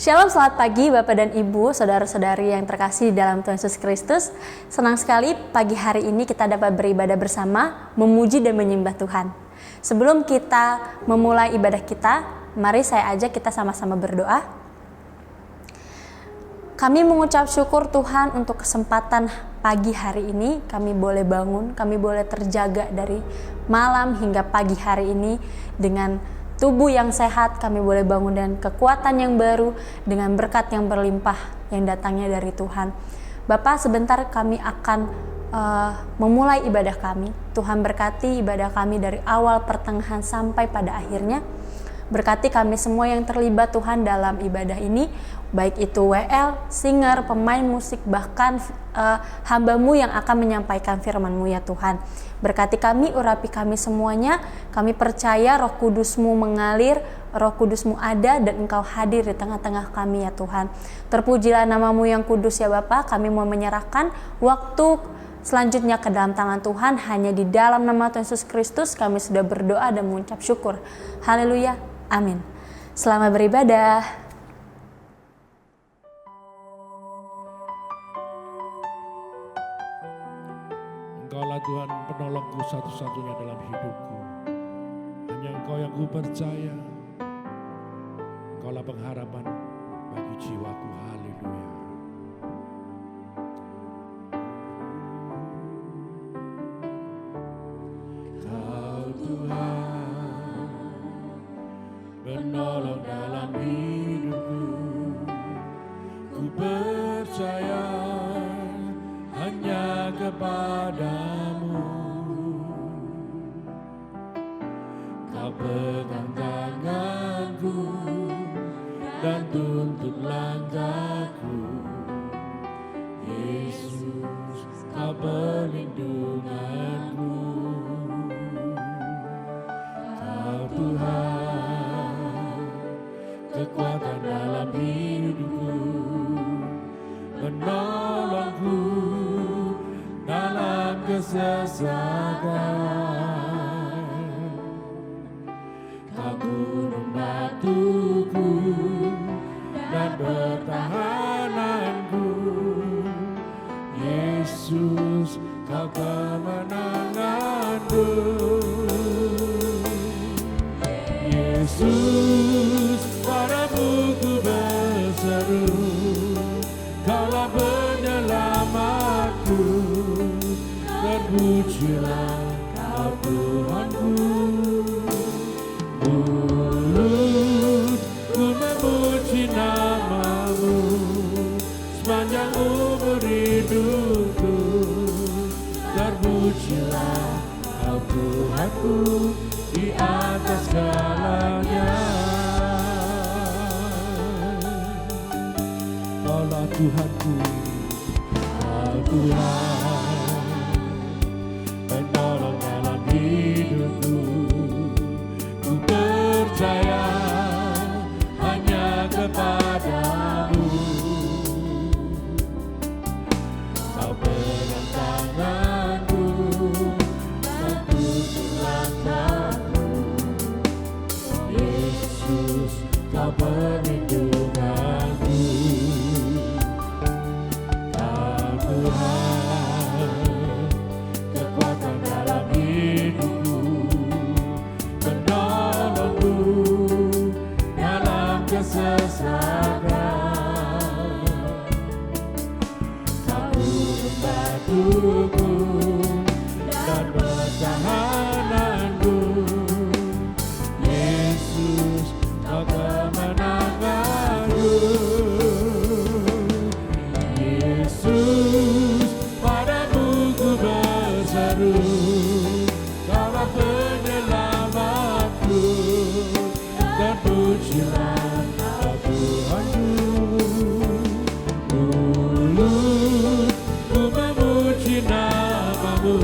Shalom, selamat pagi Bapak dan Ibu, saudara-saudari yang terkasih dalam Tuhan Yesus Kristus. Senang sekali pagi hari ini kita dapat beribadah bersama, memuji dan menyembah Tuhan. Sebelum kita memulai ibadah kita, mari saya ajak kita sama-sama berdoa. Kami mengucap syukur Tuhan untuk kesempatan pagi hari ini. Kami boleh bangun, kami boleh terjaga dari malam hingga pagi hari ini dengan tubuh yang sehat. Kami boleh bangun dengan kekuatan yang baru, dengan berkat yang berlimpah yang datangnya dari Tuhan. Bapak, sebentar kami akan memulai ibadah kami. Tuhan berkati ibadah kami dari awal, pertengahan, sampai pada akhirnya. Berkati kami semua yang terlibat Tuhan dalam ibadah ini, baik itu WL, singer, pemain musik, bahkan hamba-Mu yang akan menyampaikan firman-Mu ya Tuhan. Berkati kami, urapi kami semuanya. Kami percaya Roh Kudus-Mu mengalir, Roh Kudus-Mu ada dan Engkau hadir di tengah-tengah kami ya Tuhan. Terpujilah nama-Mu yang kudus ya Bapa. Kami mau menyerahkan waktu selanjutnya ke dalam tangan Tuhan. Hanya di dalam nama Tuhan Yesus Kristus kami sudah berdoa dan mengucap syukur. Haleluya, amin. Selamat beribadah. Engkaulah Tuhan penolongku satu-satunya dalam hidupku. Hanya Engkau yang ku percaya. Engkaulah pengharapan bagi jiwaku. Haleluya. Kau Tuhan penolong dalam hidupku. Ku percaya hanya kepadamu. Kau pegang tanganku dan tuntun langkahku. Yesus, Kau perlindunganku. Kau Tuhan, kekuatan dalam hidupku, penolongku dalam kesesakan. Kau gunung batuku dan pertahananku. Yesus, Kau kemenanganku. Yesus, padamu ku berseru. Kaulah penyelamatku. Terpujilah Kau Tuhanku. Mulutku memuji nama-Mu sepanjang umur hidupku. Terpujilah Kau Tuhanku di atas segalanya. Kaulah Tuhanku, Kau Tuhan penolong dalam hidupku. Ku percaya hanya kepadamu. Kau pegang tanganku dan tuntun langkahku. Yesus, Kau perlindunganku. Kau Tuhan, kekuatan dalam hidupku, penolongku dalam kesesakan. Kau gunung batuku dan pertahananku. Yesus, Kau kemenanganku. Yesus, padamu ku berseru. Kaulah penyelamatku. Terpujilah Kau Tuhanku. Mulutku memuji nama-Mu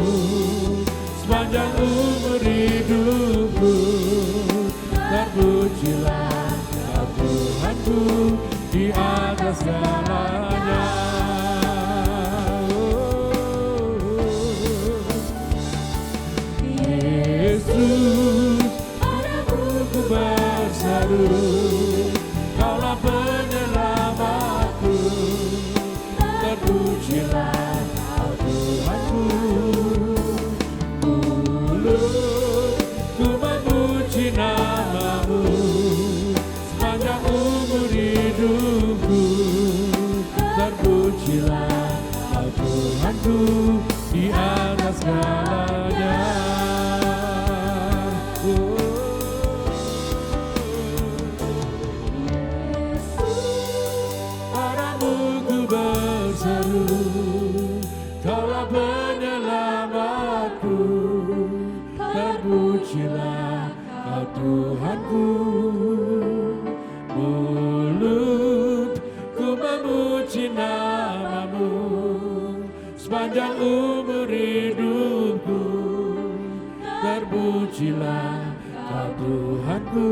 sepanjang umur hidupku. Terpujilah Kau Tuhanku di atas segalanya. Yesus, padamu ku berseru. Kaulah penyelamat. terpujilah Kau Tuhanku. Mulutku memuji nama-Mu sepanjang umur hidupku. Terpujilah Kau Tuhanku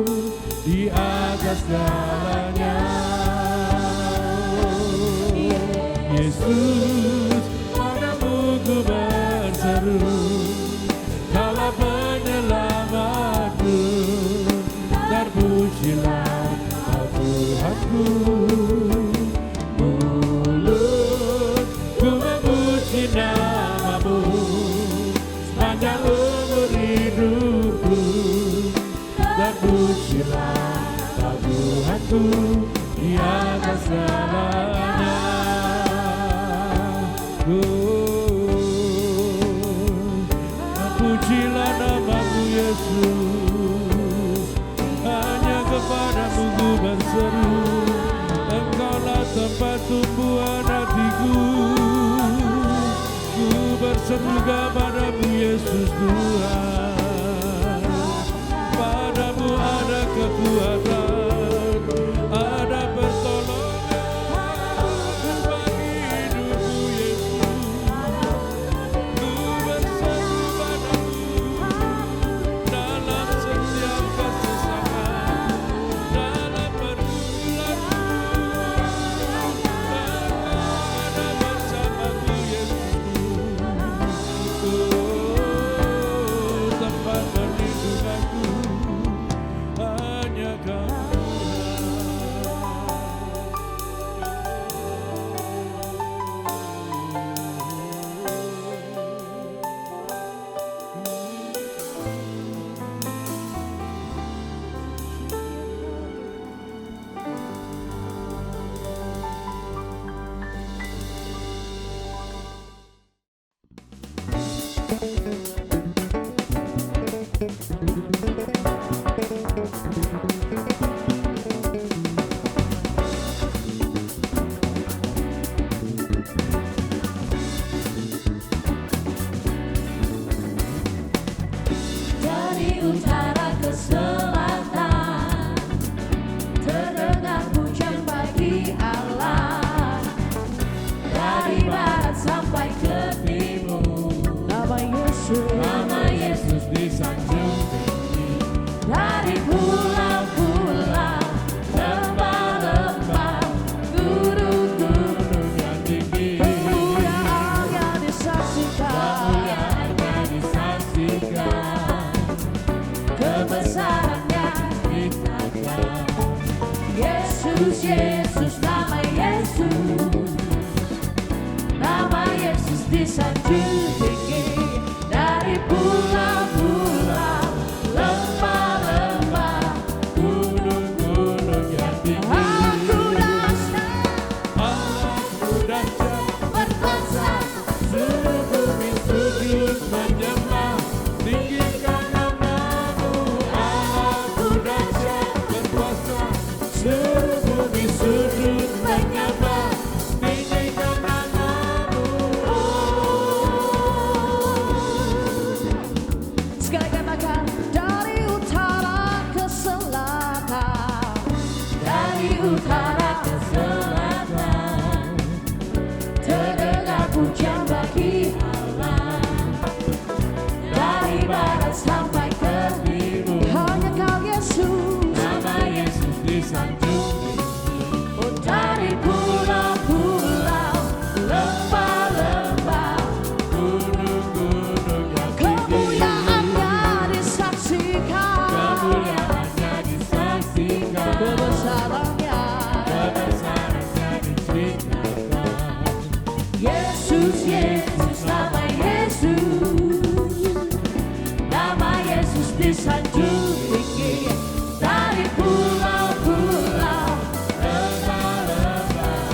di atas segalanya. Yesus, padamu ku berseru, Kaulah penyelamatku. Terpujilah Kau Tuhanku. Mulutku memuji nama-Mu sepanjang umur hidupku. Terpujilah Kau Tuhanku di atas segalanya. Pujilah nama-Mu Yesus, hanya kepadamu ku berseru. Engkaulah tempat tumbuhan hatiku. Ku berseru kepadamu Yesus Tuhan. Padamu ada kekuatan, ada pertolongan bagi hidupku Yesus. Ku berseru padamu dalam setiap kesesakan, dalam pergumulanku. Ada bersamaku Yesus. Tempat perlindunganku hanya Kau. Dari utara ke selatan terdengar pujian bagi Allah. Dari barat sampai ke timur, nama Yesus disanjung tinggi. Dari pulau-pulau, lembah-lembah, gunung-gunung yang tinggi, kemuliaannya disaksikan, kebesarannya dinyatakan. Yesus, Yesus, nama Yesus disanjung tinggi. Dari pulau-pulau, lembah-lembah, gunung-gunung yang tinggi, Aku dahsyat berkuasa, seluruh bumi sujud menyembah, tinggikan nama-Mu. Aku dahsyat berkuasa, seluruh bumi sujud menyembah, tinggikan nama-Mu. sekali katakan. Dari utara ke selatan, dari utara ke selatan terdengar pujian bagi Allah. Dari barat sampai ke timur, hanya Kau Yesus, Nama Yesus disanjung tinggi. oh, dari pulau-pulau, lembah-lembah, Gunung-gunung yang tinggi, kemuliaannya disaksikan, kemuliaannya disaksikan, kebesarannya. kebesarannya diceritakan. Yesus, Yesus, nama Yesus disanjung tinggi. Dari pulau-pulau, Lembah-lembah,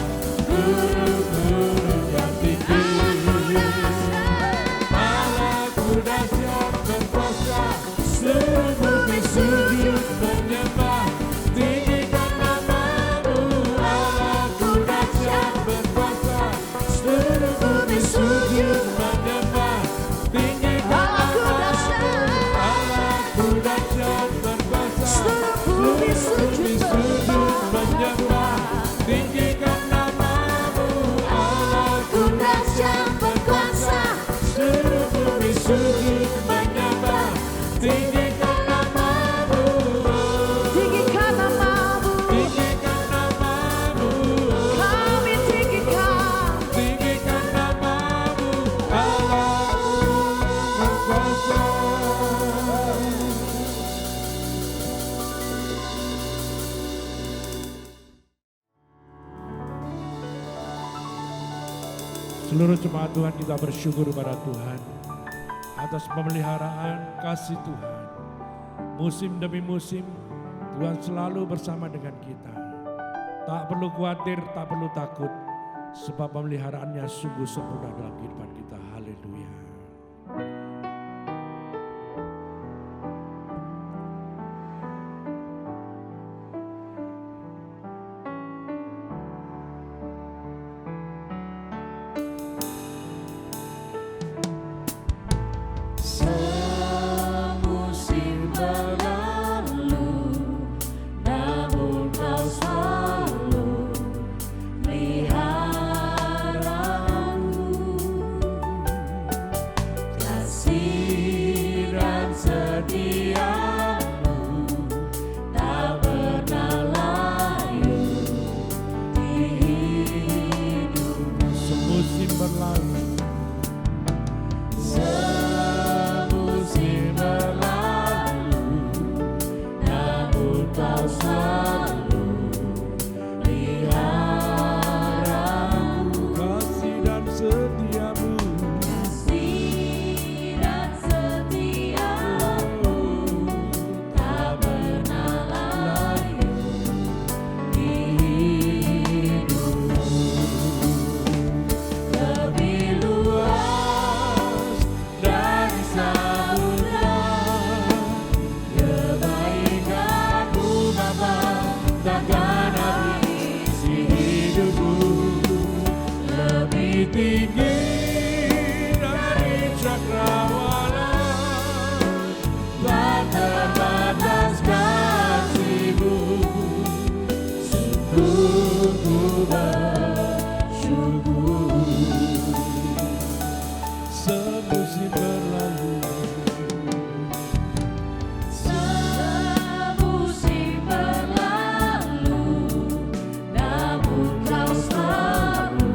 gunung-gunung yang tinggi, Allahku dahsyat berkuasa, seluruh bumi sujud menyembah, tinggikan nama-Mu. Allahku dahsyat berkuasa, seluruh bumi sujud menyembah, tinggikan Allahku nama-Mu. dahsyat. Allahku Seluruh jemaat Tuhan, kita bersyukur kepada Tuhan atas pemeliharaan kasih Tuhan. Musim demi musim Tuhan selalu bersama dengan kita. Tak perlu khawatir, tak perlu takut, sebab pemeliharaannya sungguh sempurna dalam kehidupan kita. Haleluya. Semusim berlalu, namun Kau selalu peliharaku. Kasih dan setiamu tak pernah layu di hidupku. Semusim berlalu, Semusim berlalu, namun Kau selalu peliharaku. kasih dan setiamu Kasih dan setiamu tak pernah layu di hidupku. Lebih luas dari samudra, kebaikan-Mu Bapa takkan habis di hidupku. Lebih tinggi dari cakrawala, tak terbatas kasih-Mu. Sungguh ku bersyukur. semusim berlalu, Semusim berlalu, namun Kau selalu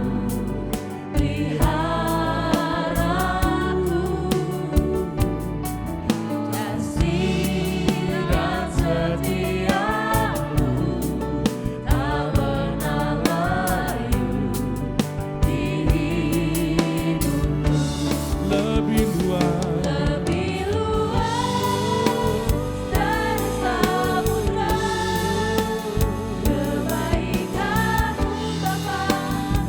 peliharaku. Kasih dan setiamu tak pernah layu di hidupku. lebih luas Lebih luas dari samudra, kebaikan-Mu Bapa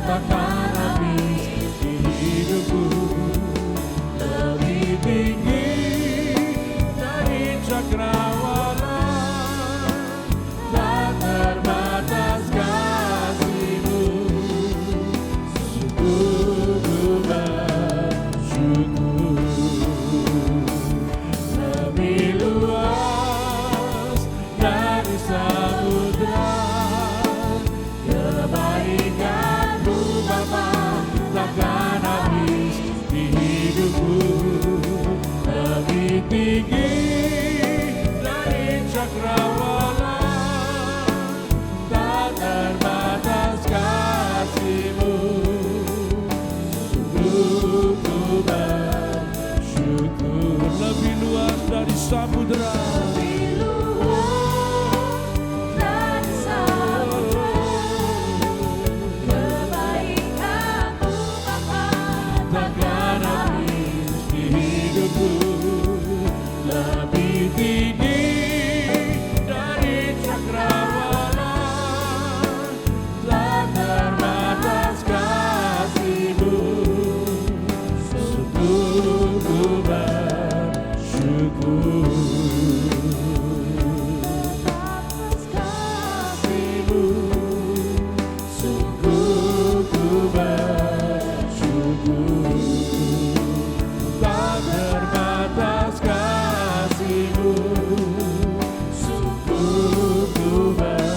takkan habis di hidupku. lebih tinggi dari cakrawala, Tak terbatas kasih-Mu. Sungguh ku bersyukur. Lebih luas dari samudra, kebaikan-Mu Bapa takkan habis di hidupku. lebih tinggi dari cakrawala, Tak terbatas kasih-Mu. Sungguh ku bersyukur. lebih luas dari samudra, Lebih luas dari samudra, kebaikan-Mu Bapa takkan habis di hidupku. lebih tinggi dari cakrawala, Tak terbatas kasih-Mu. Sungguh ku bersyukur. Atas kasih-Mu. Sungguh ku bersyukur. tak terbatas kasih-Mu. Sungguh ku bersyukur.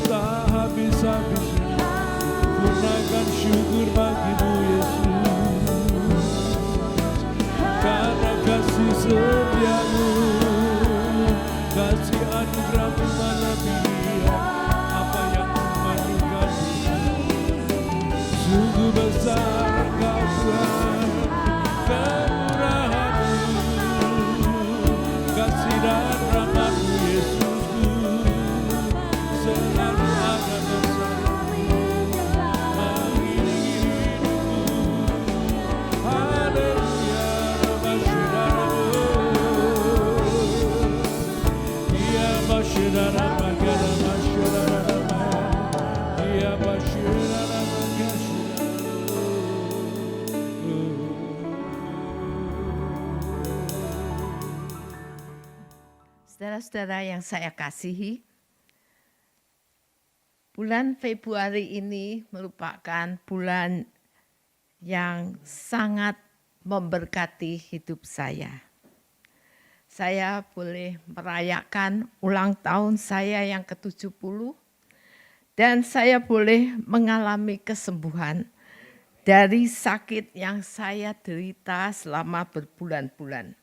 Tak habis-habisnya gunakan syukur bagi-Mu Yesus, karena kasih setia-Mu, kasih anugerah-Mu melebihi apa yang kumanukan. Sungguh besar Engkau Tuhan, kemurahan-Mu, kasih dan rahmat-Mu Yesusku, Saudara-saudara yang saya kasihi, bulan Februari ini merupakan bulan yang sangat memberkati hidup saya. Saya boleh merayakan ulang tahun saya yang ke-70 dan saya boleh mengalami kesembuhan dari sakit yang saya derita selama berbulan-bulan.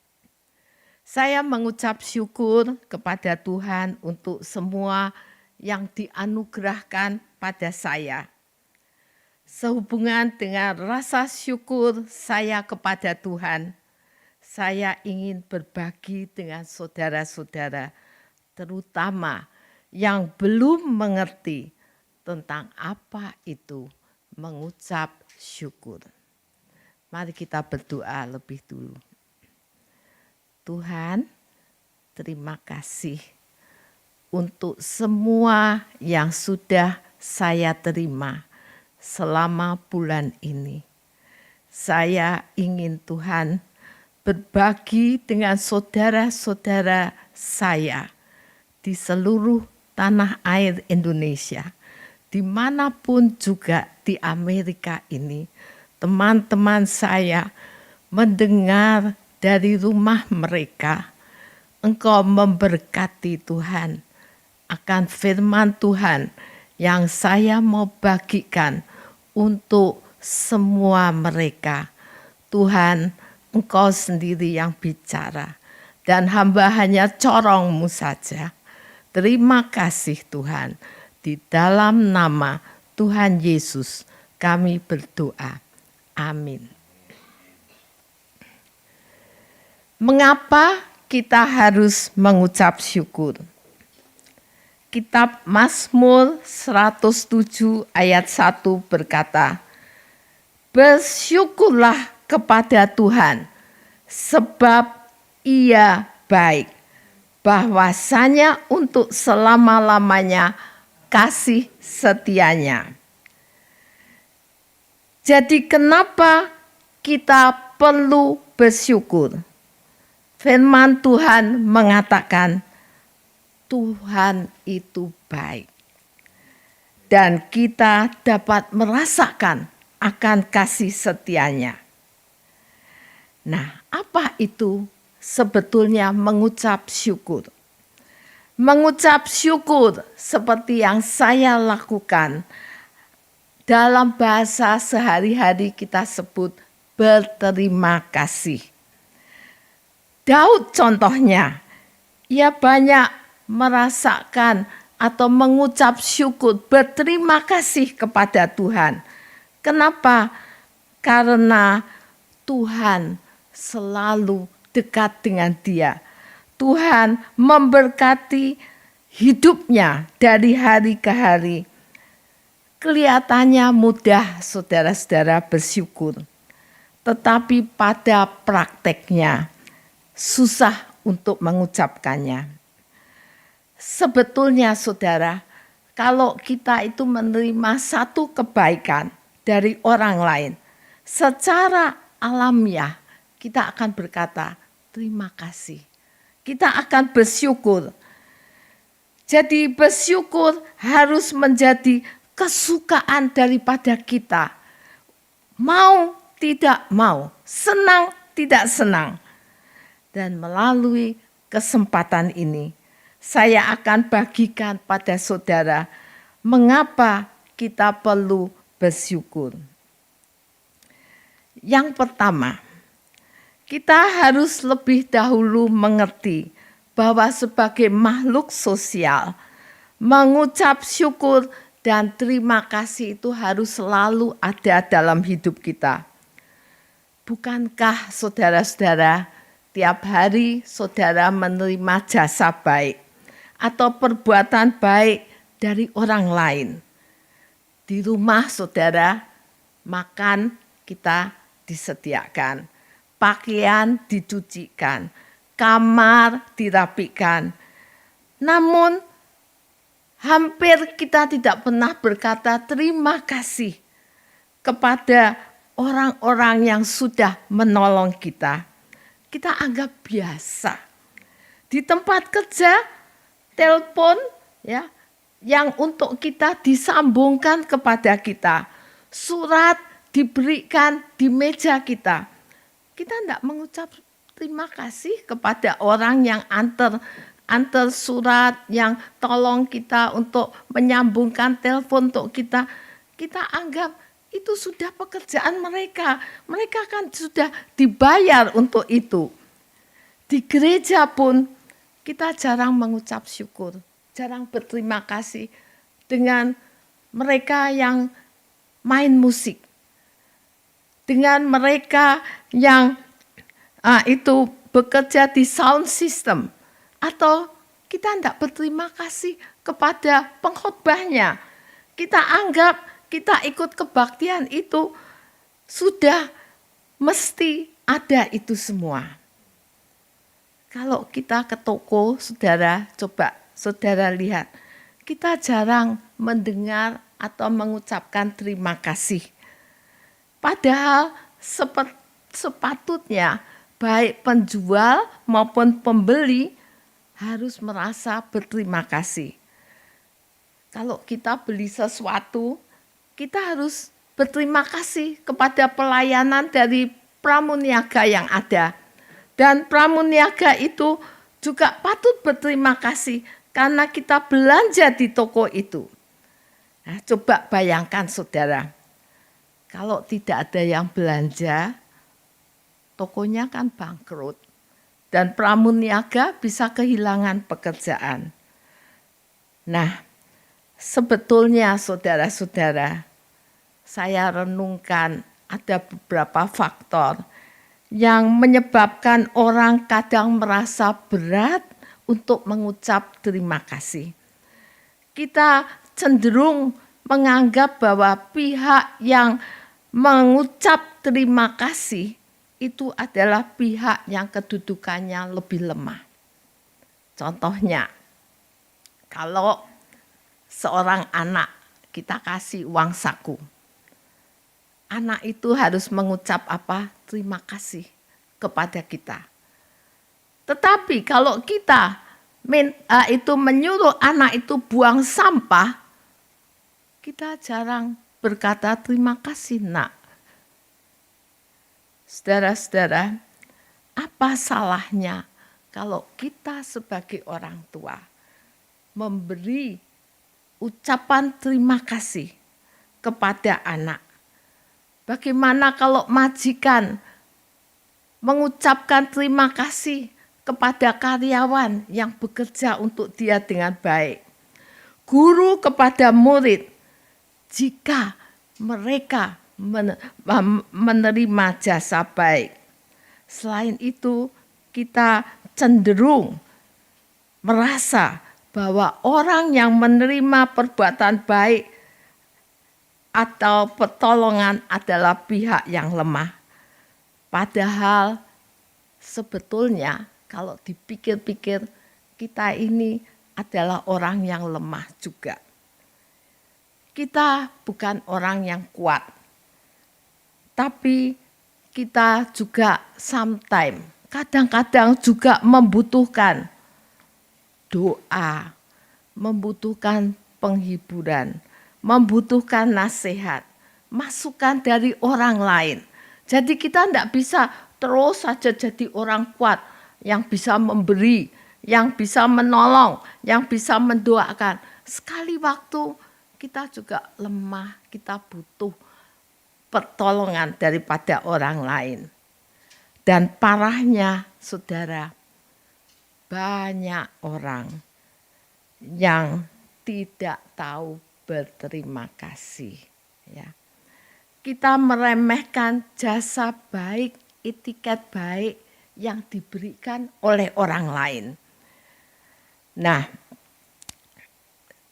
Saya mengucap syukur kepada Tuhan untuk semua yang dianugerahkan pada saya. Sehubungan dengan rasa syukur saya kepada Tuhan, saya ingin berbagi dengan saudara-saudara, terutama yang belum mengerti tentang apa itu mengucap syukur. Mari kita berdoa lebih dulu. Tuhan, terima kasih untuk semua yang sudah saya terima selama bulan ini. Saya ingin Tuhan berbagi dengan saudara-saudara saya di seluruh tanah air Indonesia, dimanapun juga di Amerika ini. Teman-teman saya mendengar dari rumah mereka, Engkau memberkati Tuhan akan firman Tuhan yang saya mau bagikan untuk semua mereka. Tuhan, Engkau sendiri yang bicara dan hamba hanya corongmu saja. Terima kasih Tuhan. Di dalam nama Tuhan Yesus kami berdoa. Amin. Mengapa kita harus mengucap syukur? Kitab Mazmur 107 ayat 1 berkata, "Bersyukurlah kepada Tuhan, sebab Ia baik, bahwasanya untuk selama-lamanya kasih setianya." Jadi kenapa kita perlu bersyukur? Firman Tuhan mengatakan, Tuhan itu baik. Dan kita dapat merasakan akan kasih setianya. Nah, apa itu sebetulnya mengucap syukur? Mengucap syukur seperti yang saya lakukan dalam bahasa sehari-hari kita sebut berterima kasih. Daud contohnya, ia banyak merasakan atau mengucap syukur, berterima kasih kepada Tuhan. Kenapa? Karena Tuhan selalu dekat dengan dia. Tuhan memberkati hidupnya dari hari ke hari. Kelihatannya mudah saudara-saudara bersyukur, tetapi pada prakteknya susah untuk mengucapkannya. Sebetulnya saudara, kalau kita itu menerima satu kebaikan dari orang lain, secara alamiah kita akan berkata terima kasih. Kita akan bersyukur. Jadi bersyukur harus menjadi kesukaan daripada kita. Mau tidak mau, senang tidak senang. Dan melalui kesempatan ini, saya akan bagikan pada saudara mengapa kita perlu bersyukur. Yang pertama, kita harus lebih dahulu mengerti bahwa sebagai makhluk sosial, mengucap syukur dan terima kasih itu harus selalu ada dalam hidup kita. Bukankah saudara-saudara, tiap hari saudara menerima jasa baik atau perbuatan baik dari orang lain? Di rumah saudara, makan kita disediakan, pakaian dicucikan, kamar dirapikan. Namun hampir kita tidak pernah berkata terima kasih kepada orang-orang yang sudah menolong kita. Kita anggap biasa. di tempat kerja, telepon ya, yang untuk kita disambungkan kepada kita. Surat diberikan di meja kita. Kita tidak mengucap terima kasih kepada orang yang antar surat, yang tolong kita untuk menyambungkan telepon untuk kita. Kita anggap itu sudah pekerjaan mereka. Mereka kan sudah dibayar untuk itu. Di gereja pun kita jarang mengucap syukur, jarang berterima kasih dengan mereka yang main musik, dengan mereka yang itu bekerja di sound system, atau kita tidak berterima kasih kepada pengkhotbahnya. Kita anggap kita ikut kebaktian itu sudah mesti ada itu semua. Kalau kita ke toko, saudara, coba saudara lihat, kita jarang mendengar atau mengucapkan terima kasih. Padahal sepatutnya baik penjual maupun pembeli harus merasa berterima kasih. Kalau kita beli sesuatu, kita harus berterima kasih kepada pelayanan dari pramuniaga yang ada. Dan pramuniaga itu juga patut berterima kasih karena kita belanja di toko itu. Nah, coba bayangkan saudara, kalau tidak ada yang belanja, tokonya kan bangkrut. Dan pramuniaga bisa kehilangan pekerjaan. Nah, sebetulnya saudara-saudara, saya renungkan ada beberapa faktor yang menyebabkan orang kadang merasa berat untuk mengucap terima kasih. Kita cenderung menganggap bahwa pihak yang mengucap terima kasih itu adalah pihak yang kedudukannya lebih lemah. Contohnya, kalau seorang anak kita kasih uang saku, anak itu harus mengucap apa? Terima kasih kepada kita. Tetapi kalau kita itu menyuruh anak itu buang sampah, kita jarang berkata terima kasih nak. Saudara-saudara, apa salahnya kalau kita sebagai orang tua memberi ucapan terima kasih kepada anak? Bagaimana kalau majikan mengucapkan terima kasih kepada karyawan yang bekerja untuk dia dengan baik? Guru kepada murid, jika mereka menerima jasa baik. Selain itu, kita cenderung merasa bahwa orang yang menerima perbuatan baik atau pertolongan adalah pihak yang lemah. Padahal sebetulnya kalau dipikir-pikir kita ini adalah orang yang lemah juga. Kita bukan orang yang kuat, tapi kita juga kadang-kadang juga membutuhkan doa, membutuhkan penghiburan, membutuhkan nasihat, masukan dari orang lain. Jadi kita tidak bisa terus saja jadi orang kuat yang bisa memberi, yang bisa menolong, yang bisa mendoakan. Sekali waktu kita juga lemah, kita butuh pertolongan daripada orang lain. Dan parahnya, saudara, banyak orang yang tidak tahu berterima kasih. Ya. Kita meremehkan jasa baik, etiket baik yang diberikan oleh orang lain. Nah,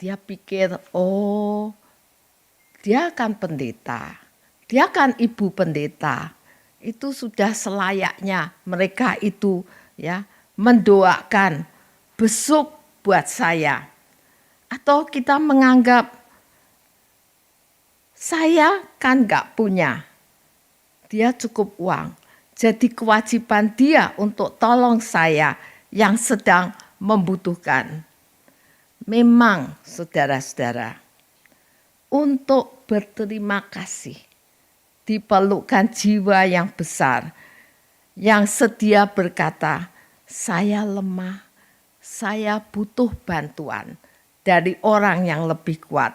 dia pikir, oh, dia kan pendeta, dia kan ibu pendeta. Itu sudah selayaknya mereka itu ya mendoakan besuk buat saya. Atau kita menganggap saya kan gak punya, dia cukup uang. Jadi kewajiban dia untuk tolong saya yang sedang membutuhkan. Memang saudara-saudara, untuk berterima kasih diperlukan jiwa yang besar yang sedia berkata, saya lemah, saya butuh bantuan dari orang yang lebih kuat.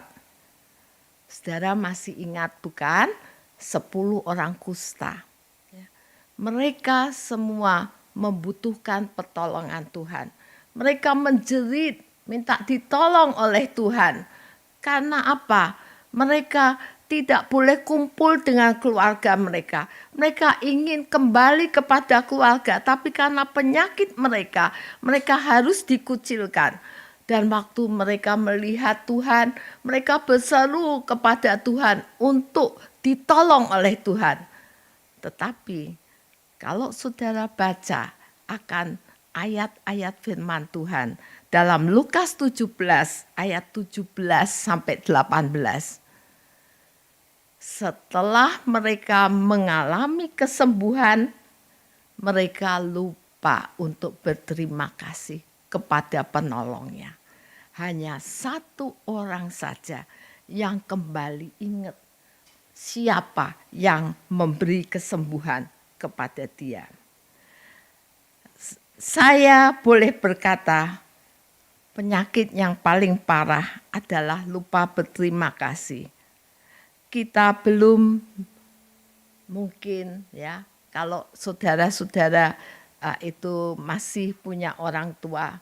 Saudara masih ingat bukan? 10 orang kusta. Mereka semua membutuhkan pertolongan Tuhan. Mereka menjerit, minta ditolong oleh Tuhan. Karena apa? Mereka tidak boleh kumpul dengan keluarga mereka. Mereka ingin kembali kepada keluarga, tapi karena penyakit mereka, mereka harus dikucilkan. Dan waktu mereka melihat Tuhan, mereka berseru kepada Tuhan untuk ditolong oleh Tuhan. Tetapi kalau saudara baca akan ayat-ayat firman Tuhan dalam Lukas 17 ayat 17 sampai 18. Setelah mereka mengalami kesembuhan, mereka lupa untuk berterima kasih kepada penolongnya. Hanya 1 orang saja yang kembali ingat siapa yang memberi kesembuhan kepada dia. Saya boleh berkata, penyakit yang paling parah adalah lupa berterima kasih. Kita belum mungkin ya, kalau saudara-saudara itu masih punya orang tua,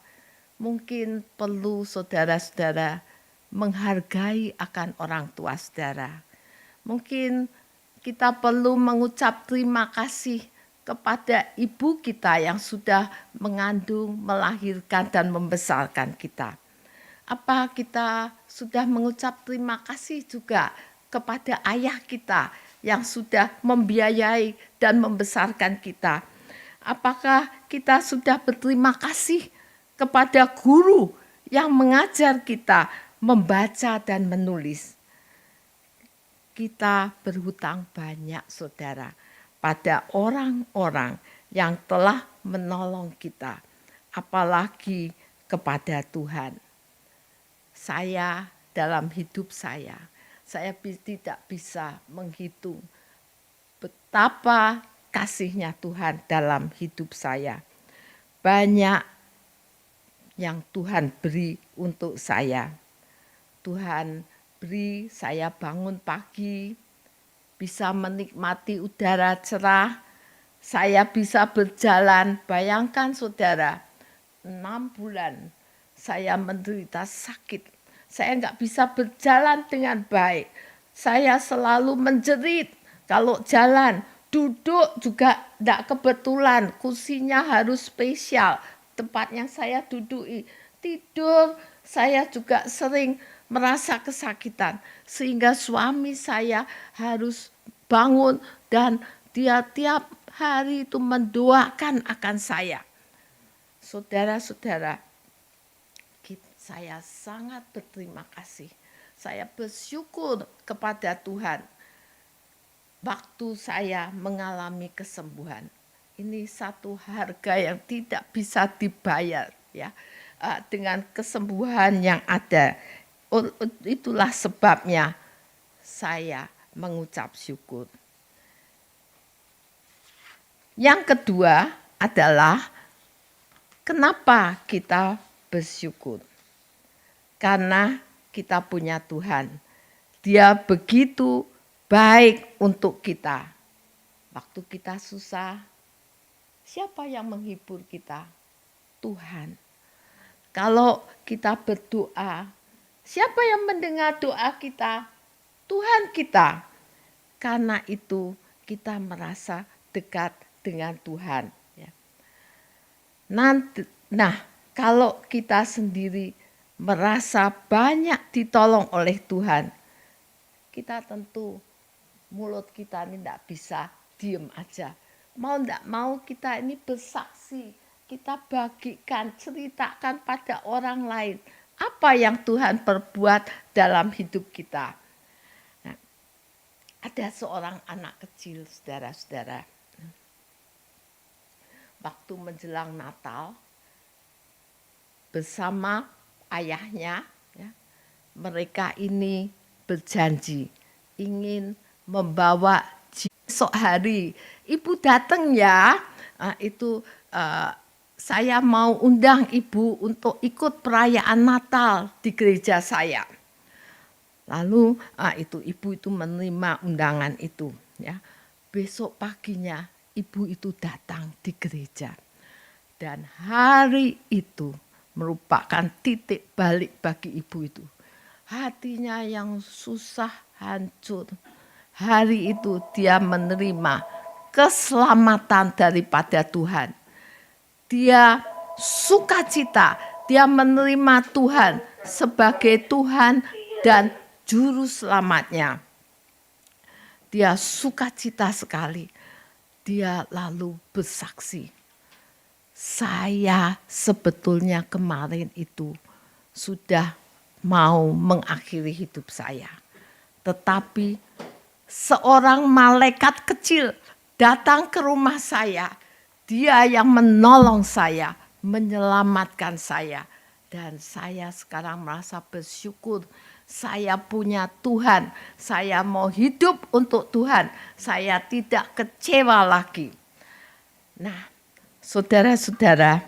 mungkin perlu saudara-saudara menghargai akan orang tua saudara. Mungkin kita perlu mengucap terima kasih kepada ibu kita yang sudah mengandung, melahirkan dan membesarkan kita. Apa kita sudah mengucap terima kasih juga kepada ayah kita yang sudah membiayai dan membesarkan kita? Apakah kita sudah berterima kasih kepada guru yang mengajar kita membaca dan menulis? Kita berhutang banyak saudara pada orang-orang yang telah menolong kita, apalagi kepada Tuhan. Saya dalam hidup saya tidak bisa menghitung betapa kasihnya Tuhan dalam hidup saya. Banyak yang Tuhan beri untuk saya. Tuhan beri saya bangun pagi, bisa menikmati udara cerah, saya bisa berjalan. Bayangkan saudara, 6 bulan saya menderita sakit. Saya nggak bisa berjalan dengan baik. Saya selalu menjerit kalau jalan. Duduk juga tidak kebetulan, kursinya harus spesial. Tempat yang saya duduk, tidur saya juga sering merasa kesakitan. Sehingga suami saya harus bangun dan dia tiap hari itu mendoakan akan saya. Saudara-saudara, saya sangat berterima kasih. Saya bersyukur kepada Tuhan. Waktu saya mengalami kesembuhan, ini satu harga yang tidak bisa dibayar ya, dengan kesembuhan yang ada. Itulah sebabnya saya mengucap syukur. Yang kedua adalah kenapa kita bersyukur? Karena kita punya Tuhan. Dia begitu baik untuk kita. Waktu kita susah, siapa yang menghibur kita? Tuhan. Kalau kita berdoa, siapa yang mendengar doa kita? Tuhan kita. Karena itu kita merasa dekat dengan Tuhan. Nah, kalau kita sendiri merasa banyak ditolong oleh Tuhan, kita tentu mulut kita ini tidak bisa diem aja. Mau tidak mau kita ini bersaksi, kita bagikan, ceritakan pada orang lain apa yang Tuhan perbuat dalam hidup kita. Nah, ada seorang anak kecil, saudara-saudara. Waktu menjelang Natal, bersama ayahnya, ya, mereka ini berjanji ingin membawa esok hari. Ibu datang ya, saya mau undang ibu untuk ikut perayaan Natal di gereja saya. Lalu ibu itu menerima undangan itu. Ya. Besok paginya ibu itu datang di gereja. Dan hari itu merupakan titik balik bagi ibu itu. Hatinya yang susah, hancur. Hari itu dia menerima keselamatan daripada Tuhan. Dia sukacita, dia menerima Tuhan sebagai Tuhan dan juru selamatnya. Dia sukacita sekali. Dia lalu bersaksi. Saya sebetulnya kemarin itu sudah mau mengakhiri hidup saya. Tetapi seorang malaikat kecil datang ke rumah saya. Dia yang menolong saya, menyelamatkan saya. Dan saya sekarang merasa bersyukur. Saya punya Tuhan. Saya mau hidup untuk Tuhan. Saya tidak kecewa lagi. Nah, saudara-saudara,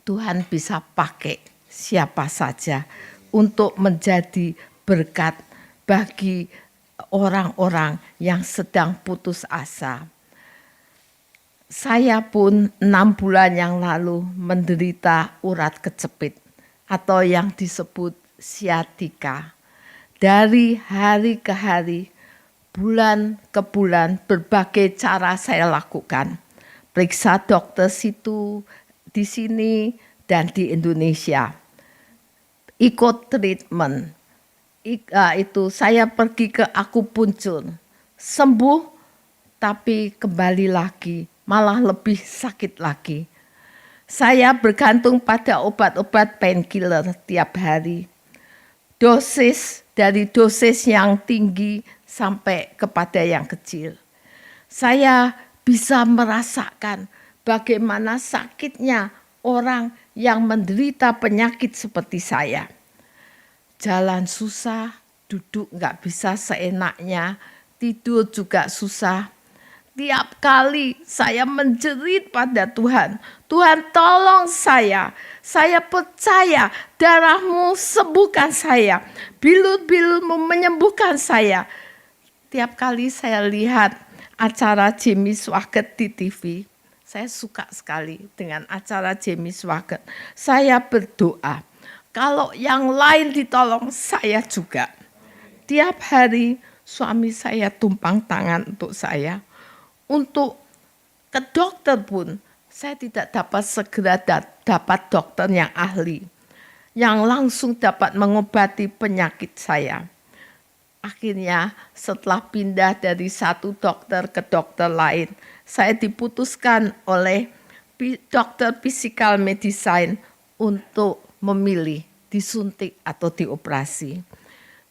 Tuhan bisa pakai siapa saja untuk menjadi berkat bagi orang-orang yang sedang putus asa. Saya pun 6 bulan yang lalu menderita urat kejepit atau yang disebut siatika. Dari hari ke hari, bulan ke bulan berbagai cara saya lakukan. Periksa dokter situ, di sini, dan di Indonesia. Ikut treatment. Itu saya pergi ke akupunktur. Sembuh, tapi kembali lagi, malah lebih sakit lagi. Saya bergantung pada obat-obat painkiller tiap hari. Dari dosis yang tinggi sampai kepada yang kecil. Saya bisa merasakan bagaimana sakitnya orang yang menderita penyakit seperti saya. Jalan susah, duduk nggak bisa seenaknya, tidur juga susah. Tiap kali saya menjerit pada Tuhan, Tuhan tolong saya percaya darah-Mu sembuhkan saya, bilut-bilut-Mu menyembuhkan saya. Tiap kali saya lihat acara Jamie Swaggart di TV, saya suka sekali dengan acara Jamie Swaggart. Saya berdoa, kalau yang lain ditolong, saya juga. Tiap hari suami saya tumpang tangan untuk saya. Untuk ke dokter pun, saya tidak dapat segera dapat dokter yang ahli, yang langsung dapat mengobati penyakit saya. Akhirnya setelah pindah dari satu dokter ke dokter lain, saya diputuskan oleh dokter physical medicine untuk memilih disuntik atau dioperasi.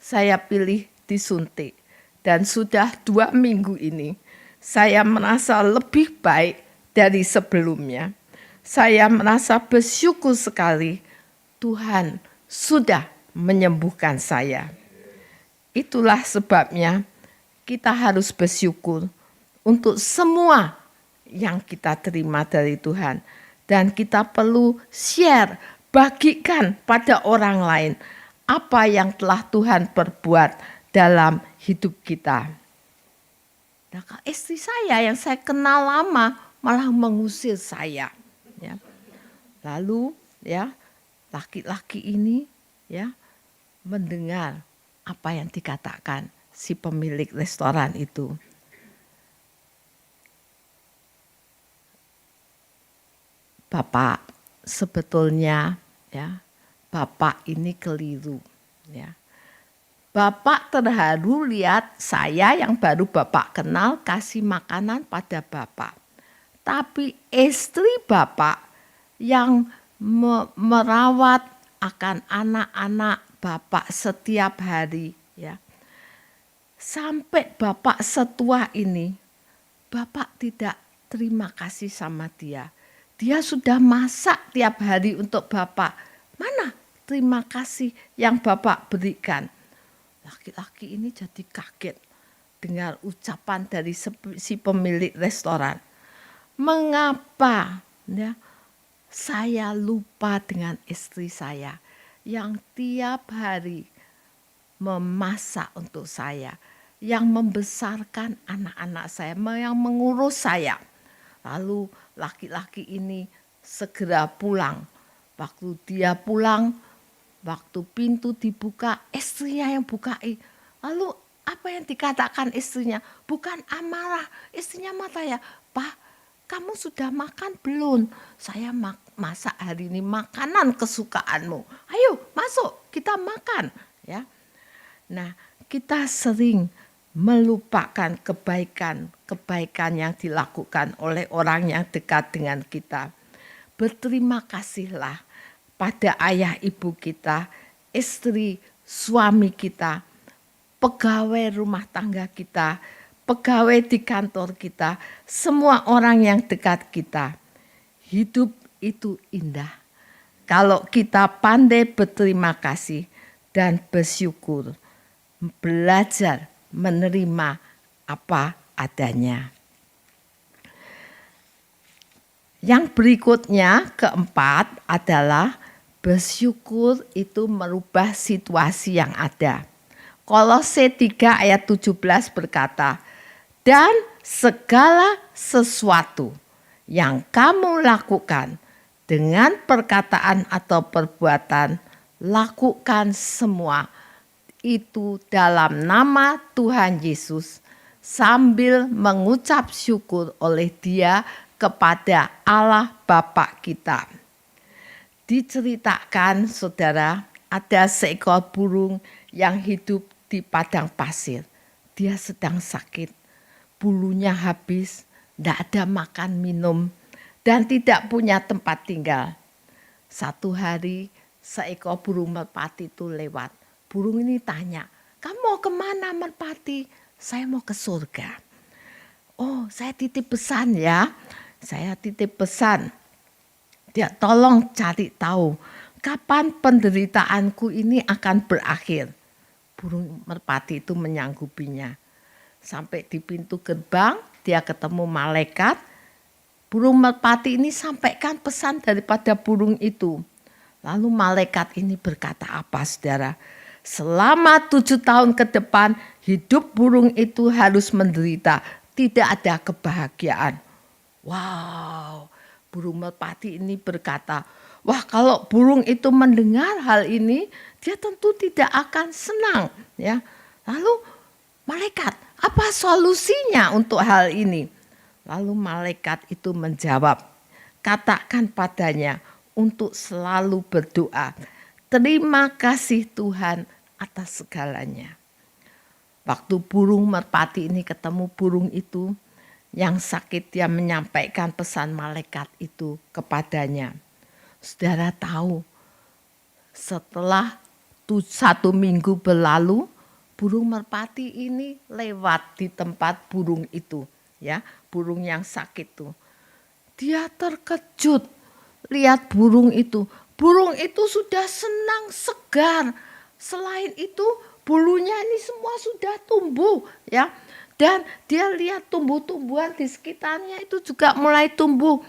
Saya pilih disuntik dan sudah 2 minggu ini saya merasa lebih baik dari sebelumnya. Saya merasa bersyukur sekali Tuhan sudah menyembuhkan saya. Itulah sebabnya kita harus bersyukur untuk semua yang kita terima dari Tuhan. Dan kita perlu share, bagikan pada orang lain apa yang telah Tuhan perbuat dalam hidup kita. Nah, istri saya yang saya kenal lama malah mengusir saya. Ya. Lalu ya laki-laki ini ya mendengar apa yang dikatakan si pemilik restoran itu. Bapak, sebetulnya ya, Bapak ini keliru ya. Bapak terharu lihat saya yang baru Bapak kenal kasih makanan pada Bapak. Tapi istri Bapak yang merawat akan anak-anak Bapak setiap hari ya. Sampai Bapak setua ini, Bapak tidak terima kasih sama dia. Dia sudah masak tiap hari untuk Bapak. Mana terima kasih yang Bapak berikan? Laki-laki ini jadi kaget dengar ucapan dari si pemilik restoran. Mengapa ya, saya lupa dengan istri saya yang tiap hari memasak untuk saya, yang membesarkan anak-anak saya, yang mengurus saya. Lalu laki-laki ini segera pulang. Waktu dia pulang, waktu pintu dibuka, istrinya yang bukai. Lalu apa yang dikatakan istrinya? Bukan amarah, istrinya matanya, "Pak, kamu sudah makan belum? Saya masak hari ini makanan kesukaanmu. Ayo masuk, kita makan." Ya. Nah, kita sering melupakan kebaikan yang dilakukan oleh orang yang dekat dengan kita. Berterima kasihlah pada ayah ibu kita, istri, suami kita, pegawai rumah tangga kita, pegawai di kantor kita, semua orang yang dekat kita. Hidup itu indah kalau kita pandai berterima kasih dan bersyukur, belajar menerima apa adanya. Yang berikutnya, keempat, adalah bersyukur itu merubah situasi yang ada. Kolose 3 ayat 17 berkata, "Dan segala sesuatu yang kamu lakukan dengan perkataan atau perbuatan, lakukan semua itu dalam nama Tuhan Yesus sambil mengucap syukur oleh Dia kepada Allah Bapa kita." Diceritakan, saudara, ada seekor burung yang hidup di padang pasir. Dia sedang sakit, bulunya habis, tidak ada makan minum, dan tidak punya tempat tinggal. Satu hari seekor burung merpati itu lewat. Burung ini tanya, "Kamu mau kemana merpati?" "Saya mau ke surga." "Oh, saya titip pesan ya." "Saya titip pesan. Dia tolong cari tahu kapan penderitaanku ini akan berakhir." Burung merpati itu menyanggupinya. Sampai di pintu gerbang, dia ketemu malaikat. Burung merpati ini sampaikan pesan daripada burung itu. Lalu malaikat ini berkata apa, saudara? Selama 7 tahun ke depan, hidup burung itu harus menderita. Tidak ada kebahagiaan. Wow, burung merpati ini berkata, wah, kalau burung itu mendengar hal ini, dia tentu tidak akan senang. Ya. Lalu malaikat, apa solusinya untuk hal ini? Lalu malaikat itu menjawab, katakan padanya untuk selalu berdoa. Terima kasih Tuhan atas segalanya. Waktu burung merpati ini ketemu burung itu yang sakit, dia menyampaikan pesan malaikat itu kepadanya. Saudara tahu, setelah 1 minggu berlalu, burung merpati ini lewat di tempat burung itu, ya, burung yang sakit itu. Dia terkejut lihat burung itu. Burung itu sudah senang, segar. Selain itu, bulunya ini semua sudah tumbuh, ya. Dan dia lihat tumbuh-tumbuhan di sekitarnya itu juga mulai tumbuh.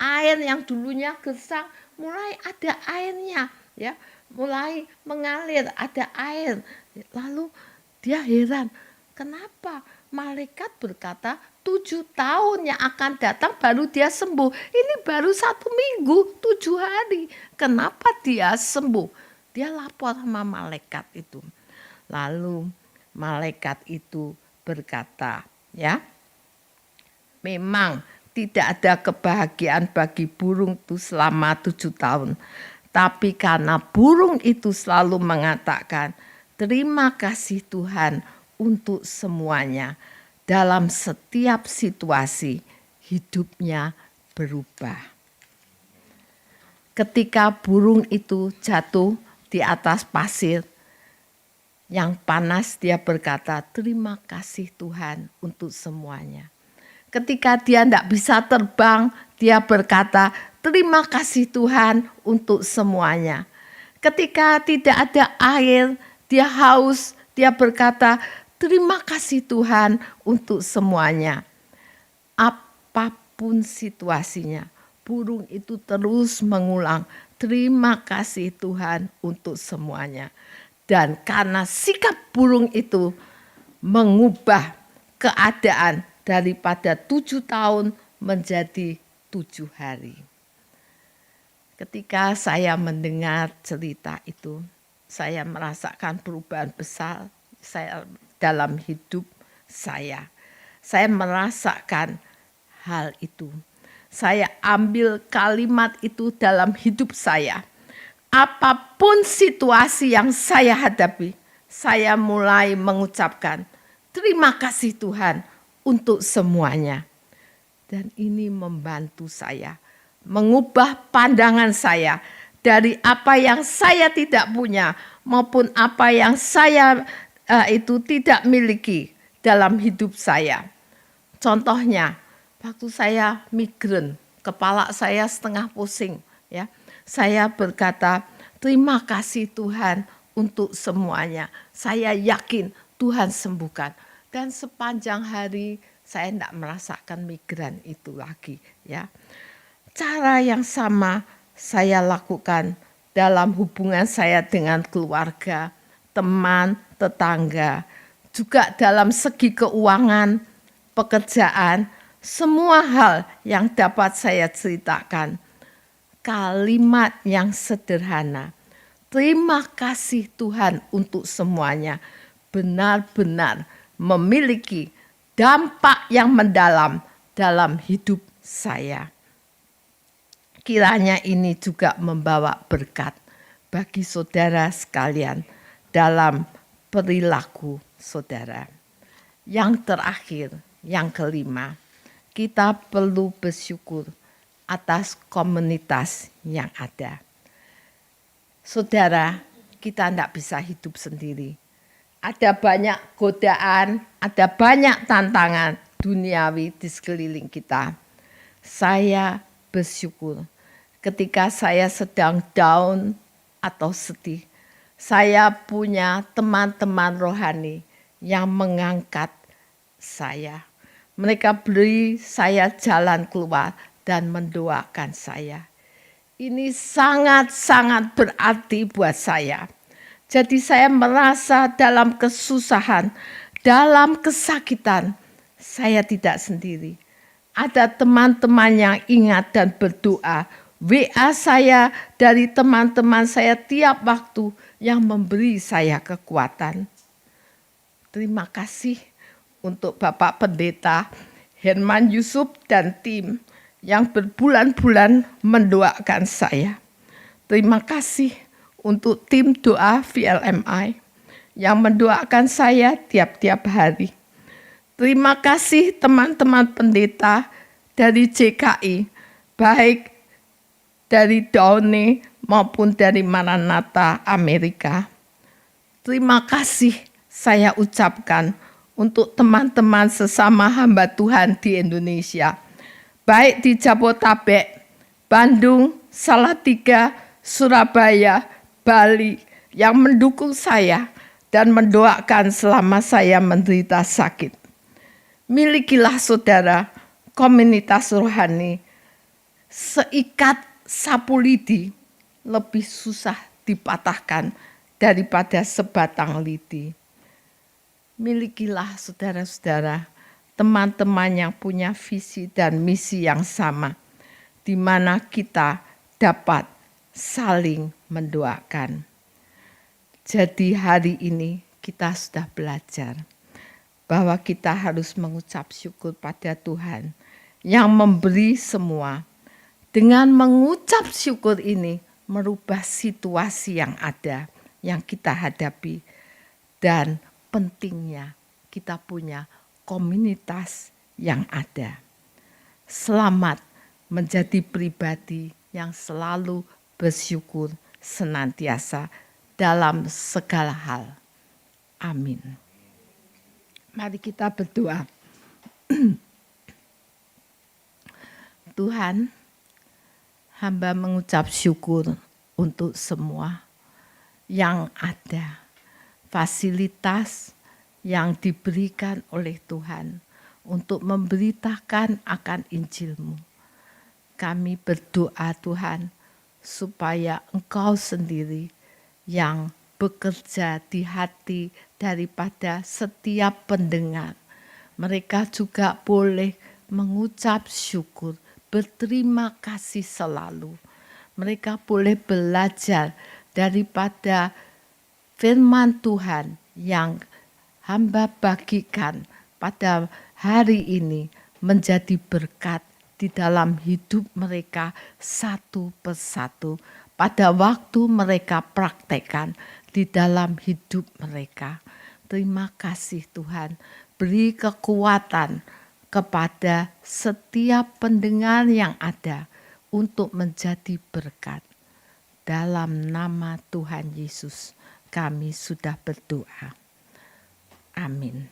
Air yang dulunya gersang mulai ada airnya, ya. Mulai mengalir, ada air. Lalu dia heran, kenapa malaikat berkata 7 tahun yang akan datang baru dia sembuh. Ini baru 1 minggu, 7 hari. Kenapa dia sembuh? Dia lapor sama malaikat itu. Lalu malaikat itu berkata, ya, memang tidak ada kebahagiaan bagi burung itu selama 7 tahun. Tapi karena burung itu selalu mengatakan, terima kasih Tuhan untuk semuanya. Dalam setiap situasi hidupnya berubah. Ketika burung itu jatuh di atas pasir yang panas, dia berkata, terima kasih Tuhan untuk semuanya. Ketika dia tidak bisa terbang, dia berkata, terima kasih Tuhan untuk semuanya. Ketika tidak ada air, dia haus, dia berkata, terima kasih Tuhan untuk semuanya. Apapun situasinya, burung itu terus mengulang, terima kasih Tuhan untuk semuanya. Dan karena sikap burung itu mengubah keadaan daripada 7 tahun menjadi 7 hari. Ketika saya mendengar cerita itu, saya merasakan perubahan besar dalam hidup saya. Saya merasakan hal itu. Saya ambil kalimat itu dalam hidup saya. Apapun situasi yang saya hadapi, saya mulai mengucapkan, terima kasih Tuhan untuk semuanya. Dan ini membantu saya mengubah pandangan saya dari apa yang saya tidak punya maupun apa yang saya itu tidak miliki dalam hidup saya. Contohnya, waktu saya migran, kepala saya setengah pusing, ya. Saya berkata, terima kasih Tuhan untuk semuanya. Saya yakin Tuhan sembuhkan. Dan sepanjang hari saya tidak merasakan migran itu lagi, ya. Cara yang sama saya lakukan dalam hubungan saya dengan keluarga, teman, tetangga, juga dalam segi keuangan, pekerjaan, semua hal yang dapat saya ceritakan. Kalimat yang sederhana, terima kasih Tuhan untuk semuanya, benar-benar memiliki dampak yang mendalam dalam hidup saya. Kiranya ini juga membawa berkat bagi saudara sekalian dalam perilaku saudara. Yang terakhir, yang kelima, kita perlu bersyukur atas komunitas yang ada. Saudara, kita tidak bisa hidup sendiri. Ada banyak godaan, ada banyak tantangan duniawi di sekeliling kita. Saya bersyukur ketika saya sedang down atau sedih, saya punya teman-teman rohani yang mengangkat saya. Mereka beri saya jalan keluar dan mendoakan saya. Ini sangat-sangat berarti buat saya. Jadi saya merasa dalam kesusahan, dalam kesakitan, saya tidak sendiri. Ada teman-teman yang ingat dan berdoa. WA saya dari teman-teman saya tiap waktu yang memberi saya kekuatan. Terima kasih untuk Bapak Pendeta Herman Yusuf dan tim yang berbulan-bulan mendoakan saya. Terima kasih untuk tim doa VLMI yang mendoakan saya tiap-tiap hari. Terima kasih teman-teman pendeta dari JKI, baik dari Downey maupun dari Maranatha Amerika. Terima kasih saya ucapkan untuk teman-teman sesama hamba Tuhan di Indonesia, baik di Jabodetabek, Bandung, Salatiga, Surabaya, Bali, yang mendukung saya dan mendoakan selama saya menderita sakit. Milikilah saudara komunitas rohani, seikat sapu lidi lebih susah dipatahkan daripada sebatang lidi. Milikilah saudara-saudara teman-teman yang punya visi dan misi yang sama, di mana kita dapat saling mendoakan. Jadi hari ini kita sudah belajar bahwa kita harus mengucap syukur pada Tuhan yang memberi semua. Dengan mengucap syukur ini merubah situasi yang ada, yang kita hadapi. Dan pentingnya kita punya komunitas yang ada. Selamat menjadi pribadi yang selalu bersyukur senantiasa dalam segala hal. Amin. Mari kita berdoa. Tuhan, hamba mengucap syukur untuk semua yang ada, fasilitas yang diberikan oleh Tuhan untuk memberitakan akan Injil-Mu. Kami berdoa Tuhan, supaya Engkau sendiri yang bekerja di hati daripada setiap pendengar. Mereka juga boleh mengucap syukur, berterima kasih selalu. Mereka boleh belajar daripada firman Tuhan yang hamba bagikan pada hari ini menjadi berkat di dalam hidup mereka satu persatu pada waktu mereka praktekkan di dalam hidup mereka. Terima kasih Tuhan, beri kekuatan kepada setiap pendengar yang ada untuk menjadi berkat. Dalam nama Tuhan Yesus kami sudah berdoa. Amin.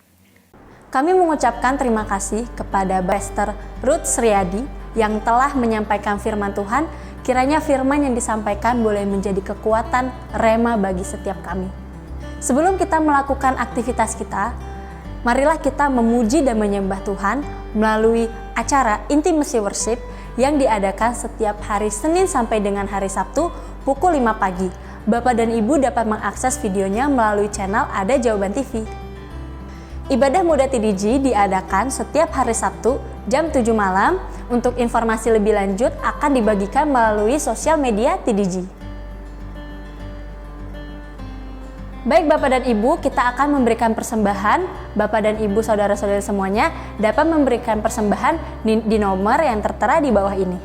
Kami mengucapkan terima kasih kepada Pastor Ruth Sriadi yang telah menyampaikan firman Tuhan. Kiranya firman yang disampaikan boleh menjadi kekuatan rema bagi setiap kami. Sebelum kita melakukan aktivitas kita, marilah kita memuji dan menyembah Tuhan melalui acara Intimacy Worship yang diadakan setiap hari Senin sampai dengan hari Sabtu pukul 5 pagi. Bapak dan Ibu dapat mengakses videonya melalui channel Ada Jawaban TV. Ibadah Muda TDG diadakan setiap hari Sabtu jam 7 malam. Untuk informasi lebih lanjut akan dibagikan melalui sosial media TDG. Baik Bapak dan Ibu, kita akan memberikan persembahan. Bapak dan Ibu, saudara-saudari semuanya dapat memberikan persembahan di nomor yang tertera di bawah ini.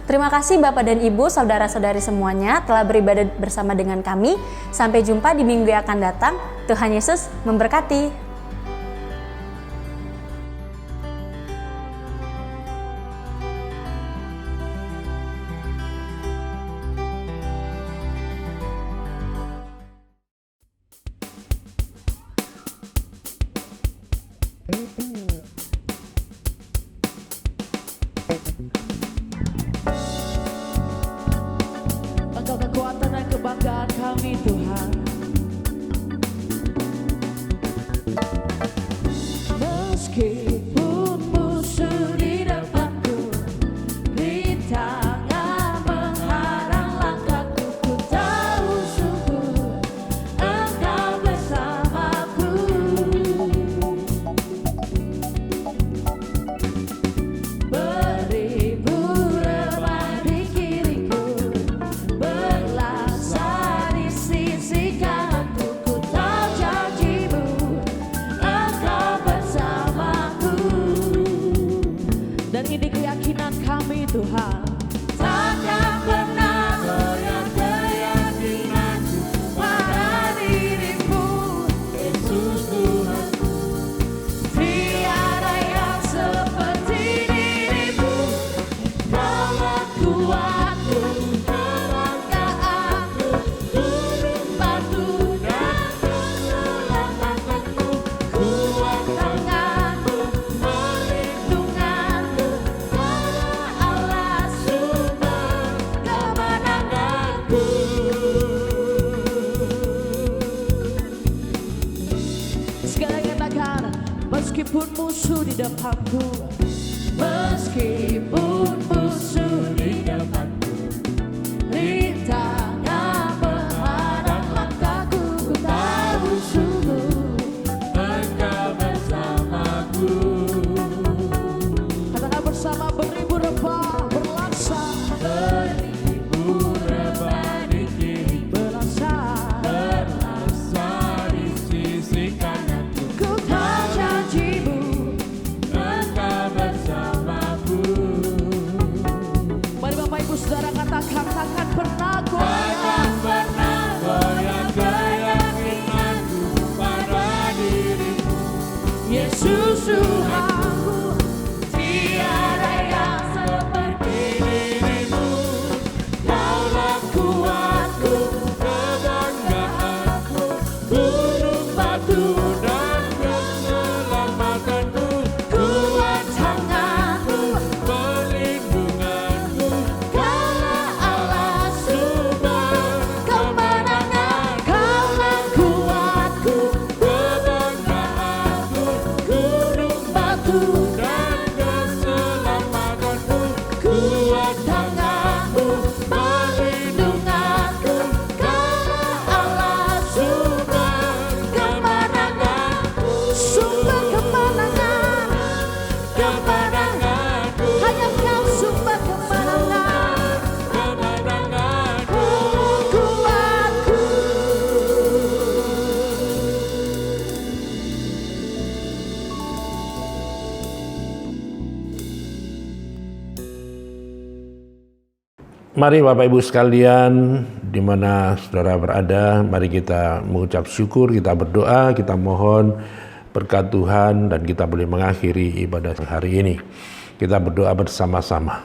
Terima kasih Bapak dan Ibu, saudara-saudari semuanya telah beribadah bersama dengan kami. Sampai jumpa di minggu yang akan datang. Tuhan Yesus memberkati. Engkau kekuatan dan kebanggaan kami Tuhan. Meskipun musuh di depanku, rintangan menghalang langkahku, ku tahu sungguh Engkau bersamaku. Beribu remah di kiriku, berlasa di sisi kananku, ku tahu janji-Mu, Engkau bersamaku. Dan ini keyakinan kami Tuhan, takkan pernah goyah keyakinanku pada diri-Mu, Yesus Tuhanku. Tiada yang seperti diri-Mu, Kaulah kuatku, kebanggaanku, gunung batu dan keselamatanku, kuat tanganmu, perlindunganmu, Allah sumber kemenanganku. Sekali katakan, meskipun musuh di depanku, meskipun musuh di depanku, rintangan menghadang langkahku, ku tahu sungguh Engkau bersamaku. Katakan bersama, beribu rempah berlasa, beribu rempah di kiri, berlasa di sisi kananku, ku tahu janji-Mu, Engkau bersamaku. Mari Bapak Ibu Saudara katakan, takkan pernah goyah keyakinanku pada diri-Mu, Yesus Tuhanku. Tiada yang seperti diri-Mu, Kaulah kuatku, kebanggaanku, gunung batu dan keselamatanku, kuat tangan Mari Bapak Ibu sekalian, di mana saudara berada, mari kita mengucap syukur, kita berdoa, kita mohon berkat Tuhan dan kita boleh mengakhiri ibadah hari ini. Kita berdoa bersama-sama.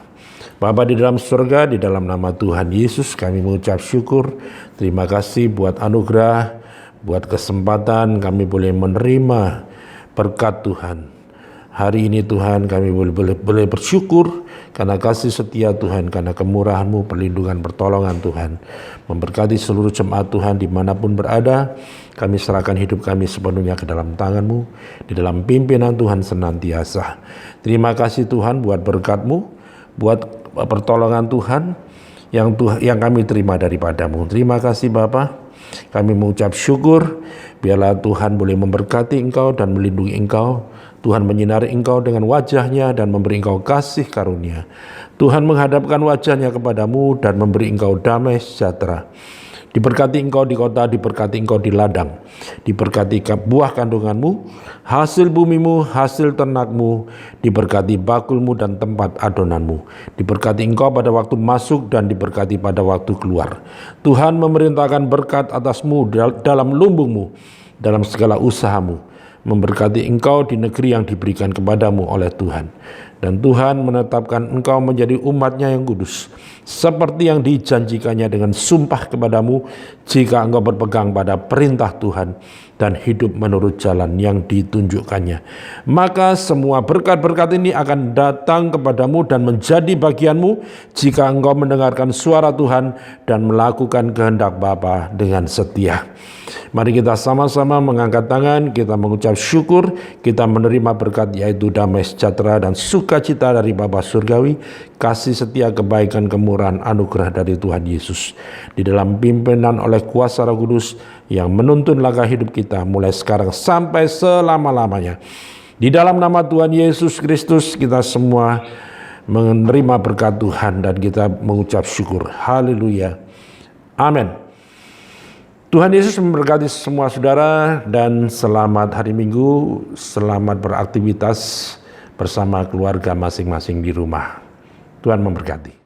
Bapa di dalam surga, di dalam nama Tuhan Yesus kami mengucap syukur. Terima kasih buat anugerah, buat kesempatan kami boleh menerima berkat Tuhan. Hari ini Tuhan kami boleh bersyukur karena kasih setia Tuhan, karena kemurahan-Mu, perlindungan, pertolongan Tuhan. Memberkati seluruh jemaat Tuhan dimanapun berada, kami serahkan hidup kami sepenuhnya ke dalam tangan-Mu, di dalam pimpinan Tuhan senantiasa. Terima kasih Tuhan buat berkat-Mu, buat pertolongan Tuhan yang kami terima daripada-Mu. Terima kasih Bapa. Kami mengucap syukur, biarlah Tuhan boleh memberkati Engkau dan melindungi Engkau. Tuhan menyinari Engkau dengan wajah-Nya dan memberi Engkau kasih karunia. Tuhan menghadapkan wajah-Nya kepadamu dan memberi Engkau damai sejahtera. Diberkati Engkau di kota, diberkati Engkau di ladang, diberkati buah kandunganmu, hasil bumimu, hasil ternakmu, diberkati bakulmu dan tempat adonanmu. Diberkati Engkau pada waktu masuk dan diberkati pada waktu keluar. Tuhan memerintahkan berkat atasmu dalam lumbungmu, dalam segala usahamu. Memberkati Engkau di negeri yang diberikan kepadamu oleh Tuhan. Dan Tuhan menetapkan Engkau menjadi umat-Nya yang kudus, seperti yang dijanjikannya dengan sumpah kepadamu, jika Engkau berpegang pada perintah Tuhan dan hidup menurut jalan yang ditunjukkannya. Maka semua berkat-berkat ini akan datang kepadamu dan menjadi bagianmu jika Engkau mendengarkan suara Tuhan dan melakukan kehendak Bapa dengan setia. Mari kita sama-sama mengangkat tangan, kita mengucap syukur, kita menerima berkat yaitu damai sejahtera dan sukacita dari Bapa Surgawi, kasih setia, kebaikan, kemurahan, anugerah dari Tuhan Yesus. Di dalam pimpinan oleh kuasa Roh Kudus yang menuntun langkah hidup kita mulai sekarang sampai selama-lamanya. Di dalam nama Tuhan Yesus Kristus kita semua menerima berkat Tuhan dan kita mengucap syukur. Haleluya. Amin. Tuhan Yesus memberkati semua saudara dan selamat hari Minggu, selamat beraktivitas bersama keluarga masing-masing di rumah. Tuhan memberkati.